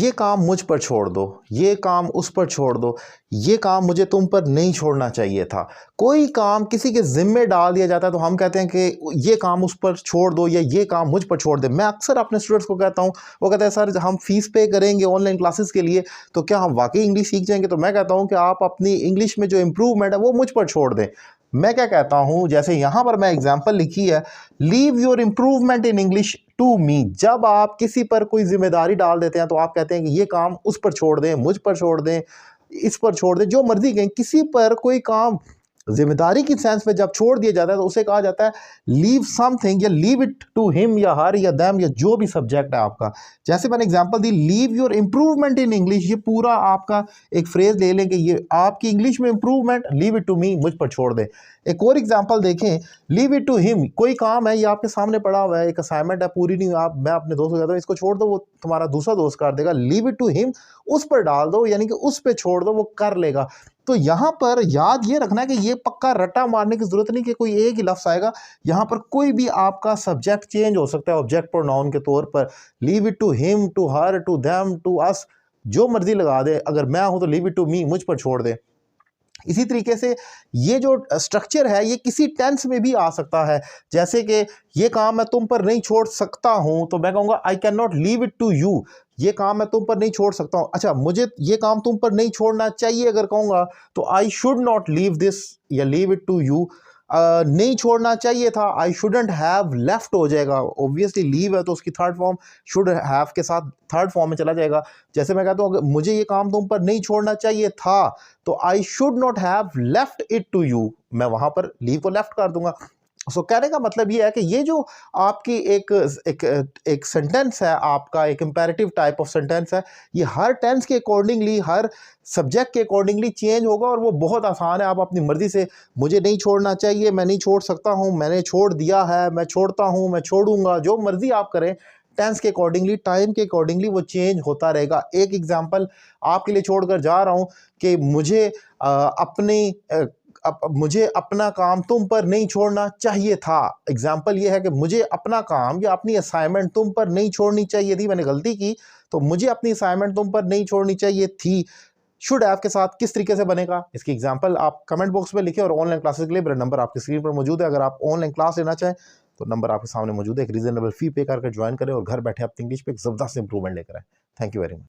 ये काम मुझ पर छोड़ दो, ये काम उस पर छोड़ दो, ये काम मुझे तुम पर नहीं छोड़ना चाहिए था। कोई काम किसी के ज़िम्मे डाल दिया जाता है तो हम कहते हैं कि ये काम उस पर छोड़ दो या ये काम मुझ पर छोड़ दे। मैं अक्सर अपने स्टूडेंट्स को कहता हूँ, वो कहते हैं सर हम फ़ीस पे करेंगे ऑनलाइन क्लासेस के लिए तो क्या हम वाकई इंग्लिश सीख जाएंगे? तो मैं कहता हूँ कि आप अपनी इंग्लिश में जो इम्प्रूवमेंट है वो मुझ पर छोड़ दें। मैं क्या कहता हूँ, जैसे यहाँ पर मैं एग्जाम्पल लिखी है, leave your improvement in English to me. जब आप किसी पर कोई जिम्मेदारी डाल देते हैं तो आप कहते हैं कि ये काम उस पर छोड़ दें, मुझ पर छोड़ दें, इस पर छोड़ दें, जो मर्जी कहें। किसी पर कोई काम जिम्मेदारी की सेंस में जब छोड़ दिया जाता है तो उसे कहा जाता है लीव समथिंग, या लीव इट टू हिम या हर या दैम, या जो भी सब्जेक्ट है आपका। जैसे मैंने example the, leave your improvement in English, ये पूरा आपका एक फ्रेज ले लेंगे, ये आपकी इंग्लिश में improvement, leave it to me, मुझ पर छोड़ दे। एक और एग्जांपल देखें, लीव इट टू हिम, कोई काम है ये आपके सामने पड़ा हुआ है, एक असाइनमेंट है पूरी नहीं, आप मैं अपने दोस्त को कहता हूँ इसको छोड़ दो, वो तुम्हारा दूसरा दोस्त कर देगा। लीव इट टू हिम, उस पर डाल दो, यानी कि उस पर छोड़ दो, वो कर लेगा। तो यहाँ पर याद ये रखना है कि ये पक्का रट्टा मारने की जरूरत नहीं कि कोई एक ही लफ्ज़ आएगा। यहाँ पर कोई भी आपका सब्जेक्ट चेंज हो सकता है ऑब्जेक्ट प्रोनाउन के तौर पर। Leave it to him, to her, to them, to us, जो मर्जी लगा दे। अगर मैं हूं तो लीव इट टू मी, मुझ पर छोड़ दे। इसी तरीके से ये जो स्ट्रक्चर है ये किसी टेंस में भी आ सकता है। जैसे कि ये काम मैं तुम पर नहीं छोड़ सकता हूं तो मैं कहूँगा I can not leave it to you, ये काम मैं तुम पर नहीं छोड़ सकता हूं। अच्छा, मुझे ये काम तुम पर नहीं छोड़ना चाहिए अगर कहूँगा तो I should not leave this या लीव इट टू यू। नहीं छोड़ना चाहिए था, आई शुडंट हैव लेफ्ट हो जाएगा। ऑब्वियसली लीव है तो उसकी थर्ड फॉर्म शुड हैव के साथ थर्ड फॉर्म में चला जाएगा। जैसे मैं कहता हूँ अगर मुझे ये काम तुम पर नहीं छोड़ना चाहिए था तो I should not have left it to you, मैं वहां पर लीव को लेफ्ट कर दूंगा। सो कहने का मतलब ये है कि ये जो आपकी एक सेंटेंस है, आपका एक इंपेरेटिव टाइप ऑफ सेंटेंस है, ये हर टेंस के अकॉर्डिंगली, हर सब्जेक्ट के अकॉर्डिंगली चेंज होगा और वो बहुत आसान है। आप अपनी मर्जी से मुझे नहीं छोड़ना चाहिए, मैं नहीं छोड़ सकता हूँ, मैंने छोड़ दिया है, मैं छोड़ता हूँ, मैं छोड़ूंगा, जो मर्जी आप करें टेंस के अकॉर्डिंगली, टाइम के अकॉर्डिंगली वो चेंज होता रहेगा। एक एग्जाम्पल आपके लिए छोड़कर जा रहा हूँ कि मुझे अपना काम तुम पर नहीं छोड़ना चाहिए था। एग्जाम्पल ये है कि मुझे अपना काम या अपनी असाइनमेंट तुम पर नहीं छोड़नी चाहिए थी, मैंने गलती की तो मुझे अपनी असाइनमेंट तुम पर नहीं छोड़नी चाहिए थी। शुड हैव के साथ किस तरीके से बनेगा, इसकी एग्जाम्पल आप कमेंट बॉक्स में लिखें। और ऑनलाइन क्लासेस के लिए मेरा नंबर आपकी स्क्रीन पर मौजूद है। अगर आप ऑनलाइन क्लास लेना चाहें तो नंबर आपके सामने मौजूद है। एक रीजनेबल फी पे करके ज्वाइन करें और घर बैठे आप इंग्लिश पे एक जबरदस्त इंप्रूवमेंट लेकर आए। Thank you very much.